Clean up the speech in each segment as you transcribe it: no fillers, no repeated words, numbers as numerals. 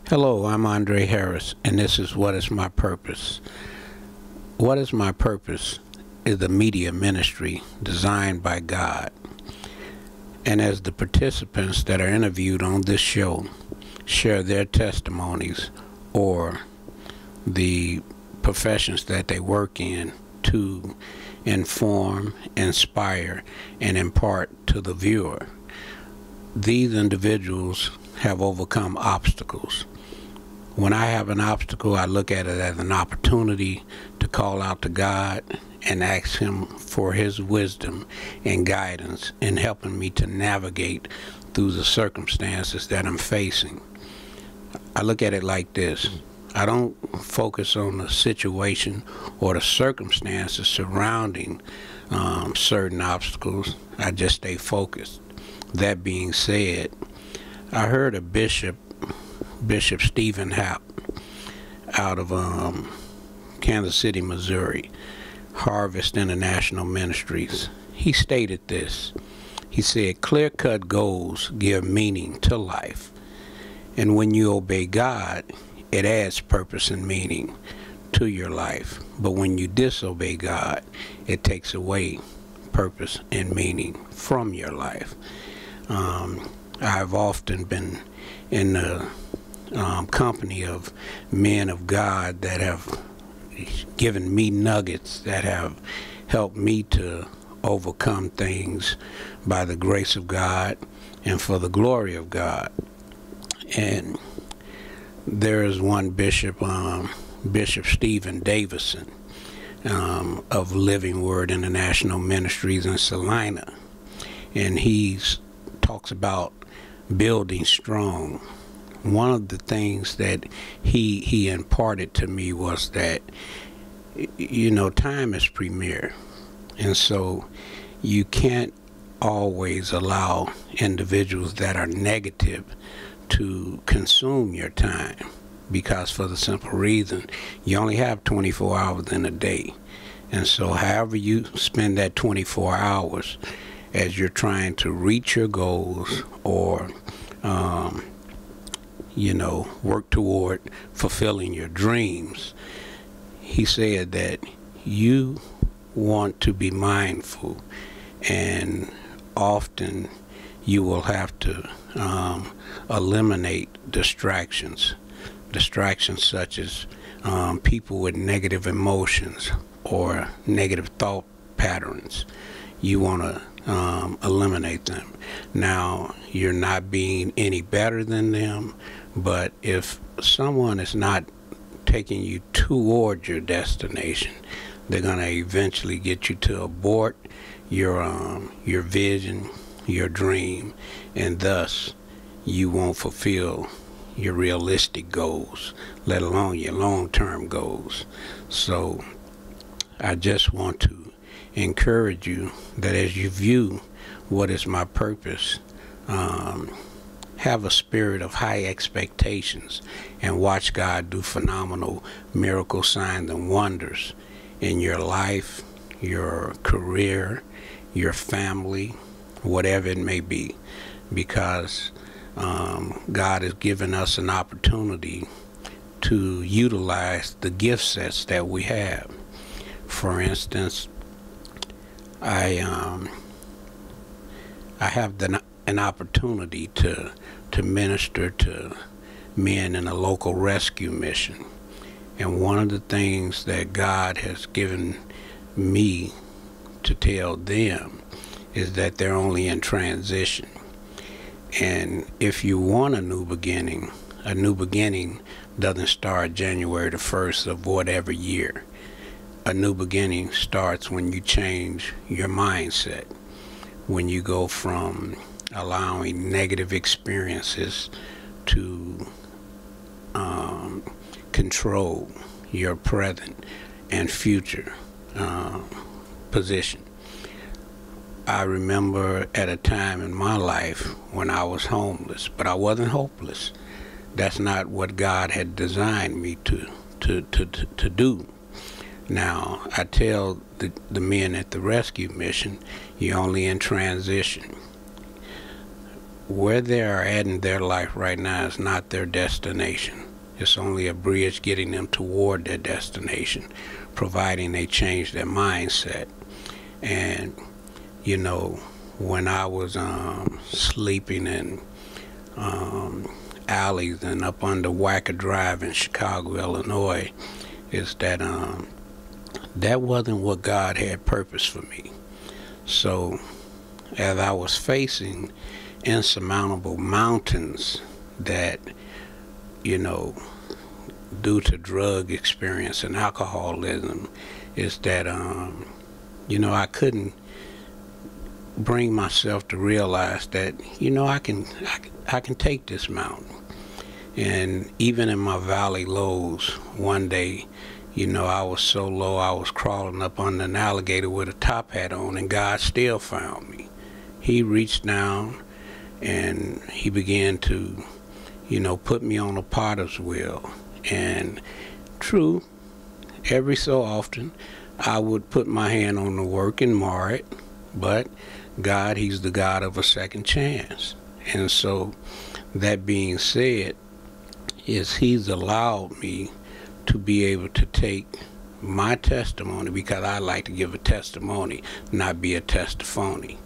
Hello, I'm Andre Harris, and this is What is My Purpose? What is My Purpose is a media ministry designed by God. And as the participants that are interviewed on this show share their testimonies or the professions that they work in to inform, inspire, and impart to the viewer, these individuals have overcome obstacles. When I have an obstacle, I look at it as an opportunity to call out to God and ask Him for His wisdom and guidance in helping me to navigate through the circumstances that I'm facing. I look at it like this. I don't focus on the situation or the circumstances surrounding certain obstacles. I just stay focused. That being said, I heard a Bishop Stephen Happ out of Kansas City, Missouri, Harvest International Ministries. He stated this. He said, clear-cut goals give meaning to life. And when you obey God, it adds purpose and meaning to your life. But when you disobey God, it takes away purpose and meaning from your life. I've often been in the company of men of God that have given me nuggets that have helped me to overcome things by the grace of God and for the glory of God. And there is one bishop, Bishop Stephen Davison of Living Word International Ministries in Salina, and he talks about building strong. One of the things that he imparted to me was that, time is premier. And so you can't always allow individuals that are negative to consume your time, because for the simple reason, you only have 24 hours in a day. And so however you spend that 24 hours as you're trying to reach your goals or work toward fulfilling your dreams, he said that you want to be mindful, and often you will have to eliminate distractions such as people with negative emotions or negative thought patterns. You want to eliminate them. Now, you're not being any better than them, but if someone is not taking you toward your destination, they're going to eventually get you to abort your vision, your dream, and thus you won't fulfill your realistic goals, let alone your long-term goals. So I just want to encourage you that as you view what is my purpose, have a spirit of high expectations and watch God do phenomenal miracle signs and wonders in your life, your career, your family, whatever it may be, because God has given us an opportunity to utilize the gift sets that we have. For instance, I have an opportunity to minister to men in a local rescue mission. And one of the things that God has given me to tell them is that they're only in transition. And if you want a new beginning doesn't start January the 1st of whatever year. A new beginning starts when you change your mindset, when you go from allowing negative experiences to control your present and future position. I remember at a time in my life when I was homeless, but I wasn't hopeless. That's not what God had designed me to do. Now, I tell the men at the rescue mission, you're only in transition. where they are at in their life right now is not their destination. It's only a bridge getting them toward their destination, providing they change their mindset. And, you know, when I was sleeping in alleys and up under Wacker Drive in Chicago, Illinois, is that that wasn't what God had purpose for me. So as I was facing insurmountable mountains that, you know, due to drug experience and alcoholism, is that you know, I couldn't bring myself to realize that, you know, I can take this mountain. And even in my valley lows, one day, you know, I was so low I was crawling up under an alligator with a top hat on, and God still found me. He reached down and he began to, you know, put me on a potter's wheel. And true, every so often I would put my hand on the work and mar it, but God, he's the God of a second chance. And so that being said, is he's allowed me to be able to take my testimony, because I like to give a testimony, not be a testiphony.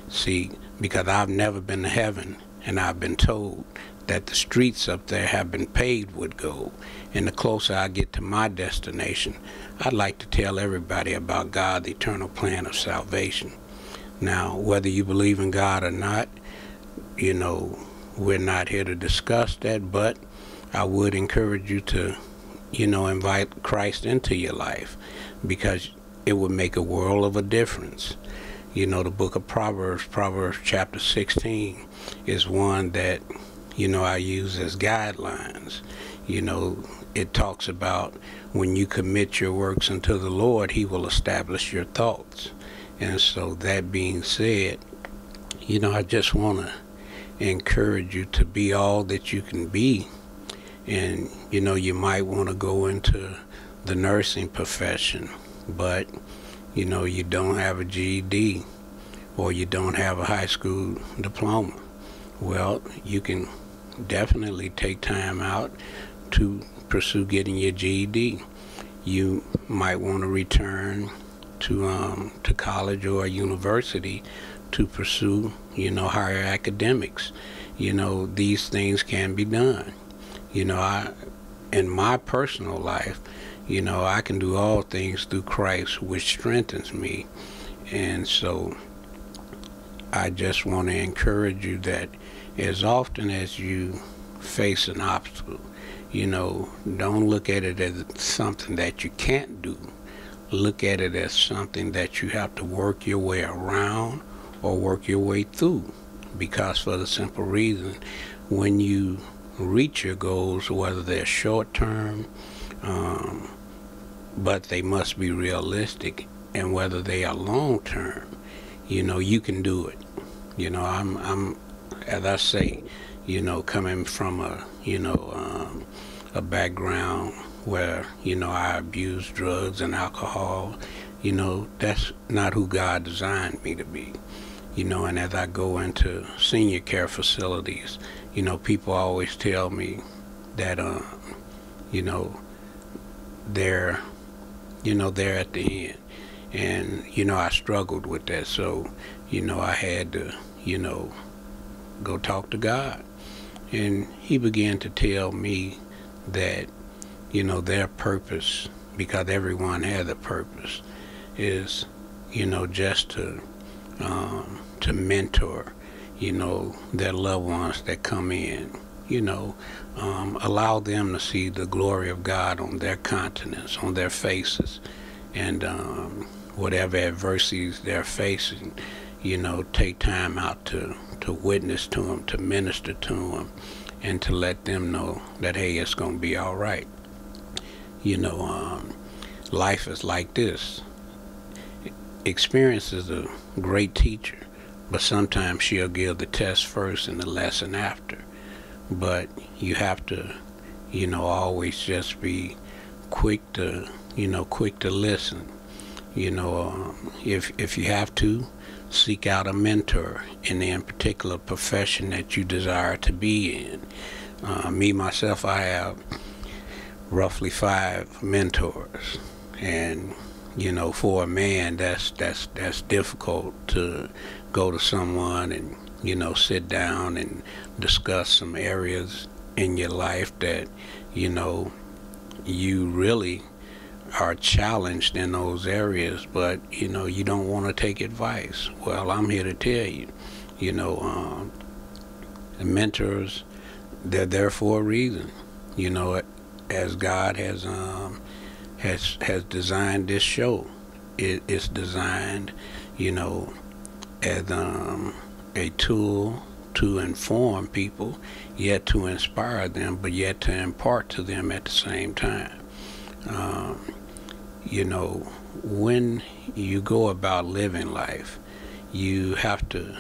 See, because I've never been to heaven, and I've been told that the streets up there have been paved with gold. And the closer I get to my destination, I'd like to tell everybody about God's eternal plan of salvation. Now, whether you believe in God or not, you know, we're not here to discuss that, but I would encourage you to, you know, invite Christ into your life, because it would make a world of a difference. You know, the book of Proverbs chapter 16 is one that, you know, I use as guidelines. You know, it talks about when you commit your works unto the Lord, he will establish your thoughts. And so that being said, you know, I just want to encourage you to be all that you can be. And, you know, you might want to go into the nursing profession, but, you know, you don't have a GED or you don't have a high school diploma. Well, you can definitely take time out to pursue getting your GED. You might want to return to college or a university to pursue, you know, higher academics. You know, these things can be done. You know, in my personal life, you know, I can do all things through Christ, which strengthens me. And so I just want to encourage you that as often as you face an obstacle, you know, don't look at it as something that you can't do. Look at it as something that you have to work your way around or work your way through. Because for the simple reason, when you reach your goals, whether they're short-term, but they must be realistic, and whether they are long-term, you know, you can do it. You know, I'm as I say, you know, coming from a, you know, a background where, you know, I abused drugs and alcohol, you know, that's not who God designed me to be. You know, and as I go into senior care facilities, you know, people always tell me that, you know, they're at the end. And, you know, I struggled with that. So, you know, I had to, you know, go talk to God. And he began to tell me that, you know, their purpose, because everyone has a purpose, is, you know, just to mentor, you know, their loved ones that come in, you know, allow them to see the glory of God on their countenance, on their faces, and whatever adversities they're facing, you know, take time out to witness to them, to minister to them, and to let them know that, hey, it's going to be all right. You know, life is like this. Experience is a great teacher, but sometimes she'll give the test first and the lesson after. But you have to, you know, always just be quick to listen. You know, if you have to, seek out a mentor in the particular profession that you desire to be in. Me, myself, I have roughly 5 mentors. And, you know, for a man, that's difficult to go to someone and, you know, sit down and discuss some areas in your life that, you know, you really are challenged in those areas, but, you know, you don't want to take advice. Well, I'm here to tell you, you know, the mentors, they're there for a reason. You know, as God has designed this show, it's designed, you know, as a tool to inform people, yet to inspire them, but yet to impart to them at the same time. You know, when you go about living life, you have to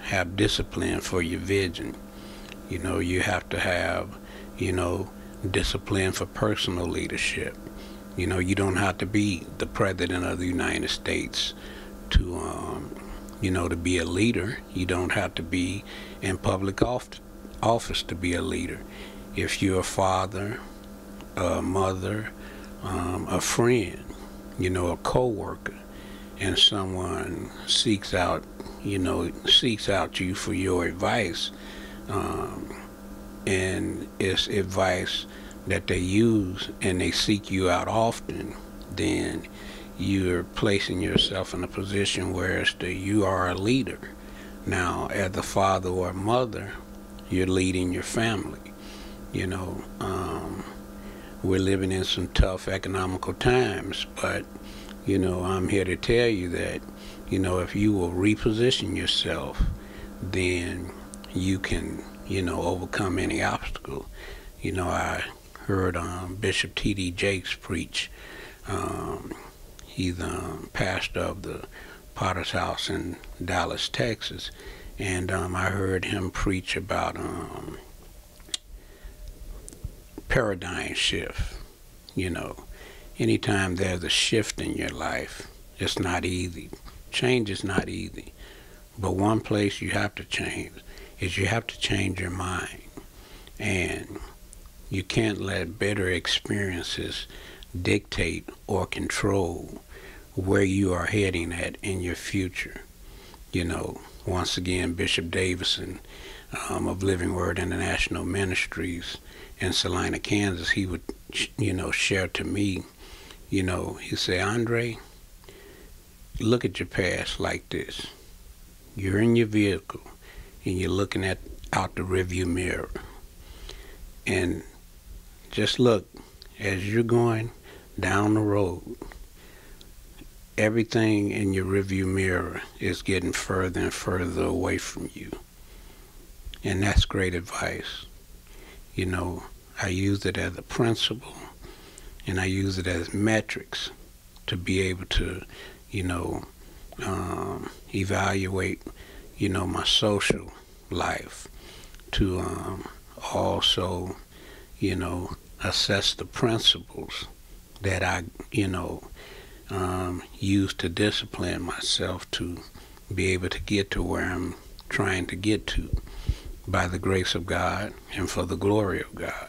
have discipline for your vision. You know, you have to have, you know, discipline for personal leadership. You know, you don't have to be the President of the United States to, you know, to be a leader. You don't have to be in public office to be a leader. If you're a father, a mother, a friend, you know, a co-worker, and someone seeks out you for your advice, and it's advice that they use and they seek you out often, then you're placing yourself in a position where you are a leader. Now, as a father or a mother, you're leading your family. You know, we're living in some tough economical times, but, you know, I'm here to tell you that, you know, if you will reposition yourself, then you can, you know, overcome any obstacle. You know, I heard Bishop T.D. Jakes preach. He's the pastor of the Potter's House in Dallas, Texas, and I heard him preach about paradigm shift. You know, anytime there's a shift in your life, it's not easy. Change is not easy. But one place you have to change is you have to change your mind. And you can't let bitter experiences dictate or control where you are heading at in your future. You know, once again, Bishop Davison of Living Word International Ministries in Salina, Kansas, he would, you know, share to me, you know, he'd say, Andre, look at your past like this. You're in your vehicle and you're looking out the rearview mirror. And just look, as you're going down the road, everything in your rearview mirror is getting further and further away from you. And that's great advice. You know, I use it as a principle, and I use it as metrics to be able to, you know, evaluate, you know, my social life, to also, you know, assess the principles that I, you know, use to discipline myself to be able to get to where I'm trying to get to by the grace of God and for the glory of God.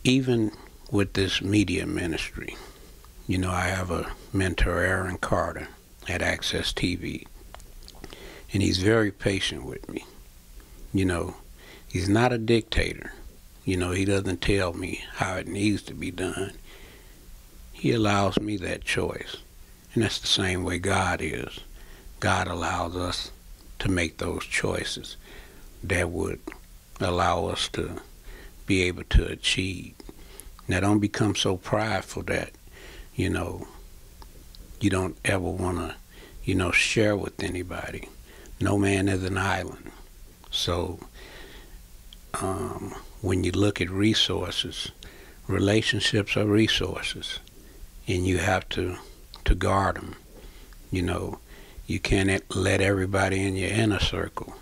Even with this media ministry, you know, I have a mentor, Aaron Carter, at Access TV, and he's very patient with me. You know, he's not a dictator. You know, he doesn't tell me how it needs to be done. He allows me that choice. And that's the same way God is. God allows us to make those choices that would allow us to be able to achieve. Now, don't become so prideful that, you know, you don't ever want to, you know, share with anybody. No man is an island. So when you look at resources, relationships are resources, and you have to guard them. You know, you can't let everybody in your inner circle.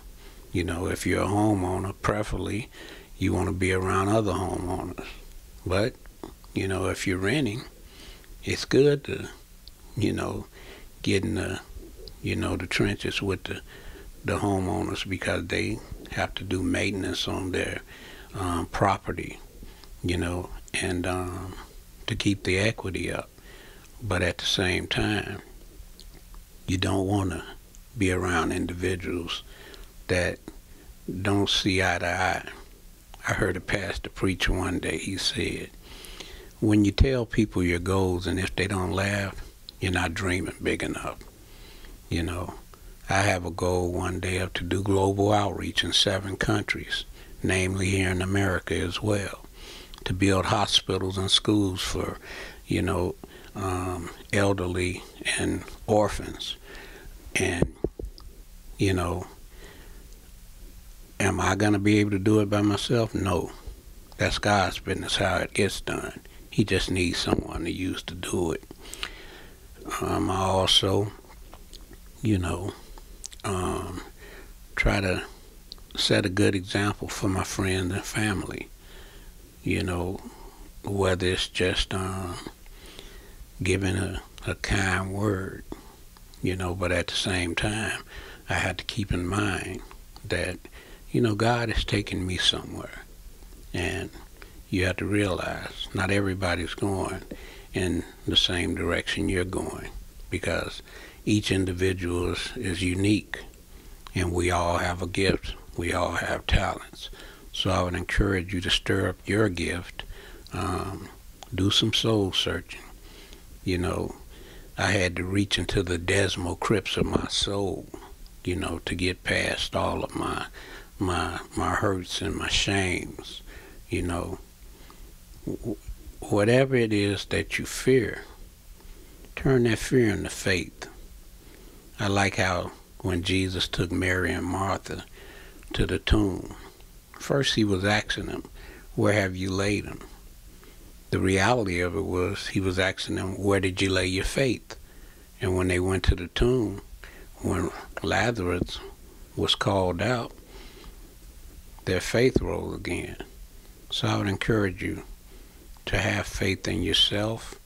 You know, if you're a homeowner, preferably you want to be around other homeowners. But, you know, if you're renting, it's good to, you know, get in the, the trenches with the homeowners, because they have to do maintenance on their property, and to keep the equity up. But at the same time, you don't want to be around individuals that don't see eye to eye. I heard a pastor preach one day. He said, when you tell people your goals and if they don't laugh, you're not dreaming big enough. I have a goal one day to do global outreach in 7 countries, namely here in America as well, to build hospitals and schools for, elderly and orphans. And, am I going to be able to do it by myself? No. That's God's business, how it gets done. He just needs someone to use to do it. I also, try to set a good example for my friends and family, whether it's just giving a kind word, but at the same time, I had to keep in mind that, God is taking me somewhere. And you have to realize not everybody's going in the same direction you're going, because each individual is unique, and we all have a gift. We all have talents. So I would encourage you to stir up your gift, do some soul searching. I had to reach into the Desmo crypts of my soul, to get past all of my hurts and my shames. Whatever it is that you fear, turn that fear into faith. I like how when Jesus took Mary and Martha to the tomb, first he was asking them, where have you laid him? The reality of it was he was asking them, where did you lay your faith? And when they went to the tomb, when Lazarus was called out, their faith rose again. So I would encourage you to have faith in yourself,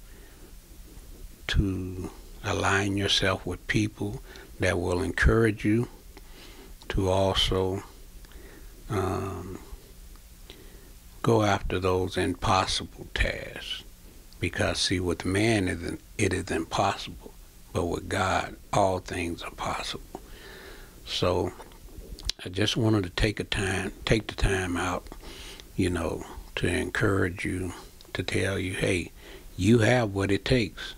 to align yourself with people that will encourage you, to also go after those impossible tasks. Because see, with man it is impossible, but with God all things are possible. So I just wanted to take the time out, to encourage you, to tell you, hey, you have what it takes,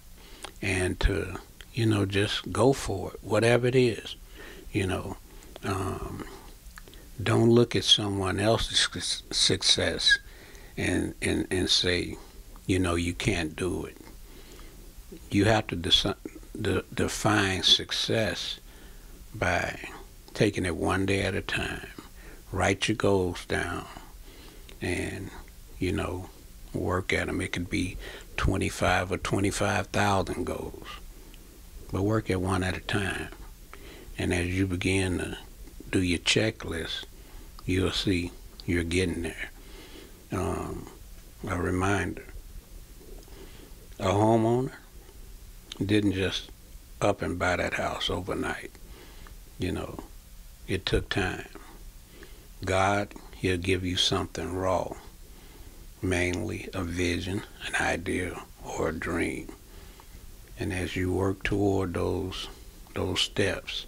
and to, just go for it, whatever it is. Don't look at someone else's success and say, you can't do it. You have to define success by taking it one day at a time. Write your goals down and, work at them. It could be 25 or 25,000 goals, but work at one at a time. And as you begin to do your checklist, you'll see you're getting there. A reminder, a homeowner didn't just up and buy that house overnight. It took time. God, he'll give you something raw, mainly a vision, an idea, or a dream. And as you work toward those steps,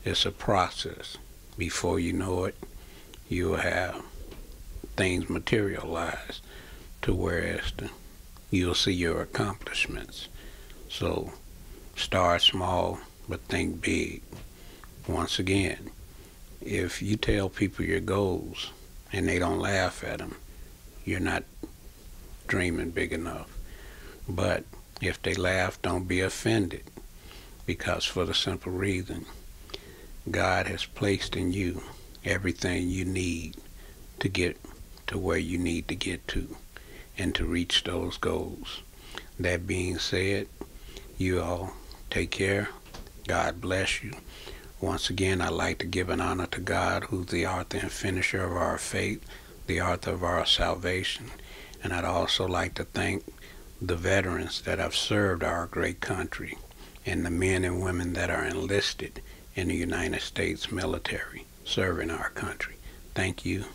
it's a process. Before you know it, you'll have things materialize to whereas you'll see your accomplishments. So start small, but think big. Once again, if you tell people your goals and they don't laugh at them, you're not dreaming big enough. But if they laugh, don't be offended, because for the simple reason, God has placed in you everything you need to get to where you need to get to and to reach those goals. That being said, you all take care. God bless you. Once again, I'd like to give an honor to God, who's the author and finisher of our faith, the author of our salvation. And I'd also like to thank the veterans that have served our great country, and the men and women that are enlisted in the United States military serving our country. Thank you.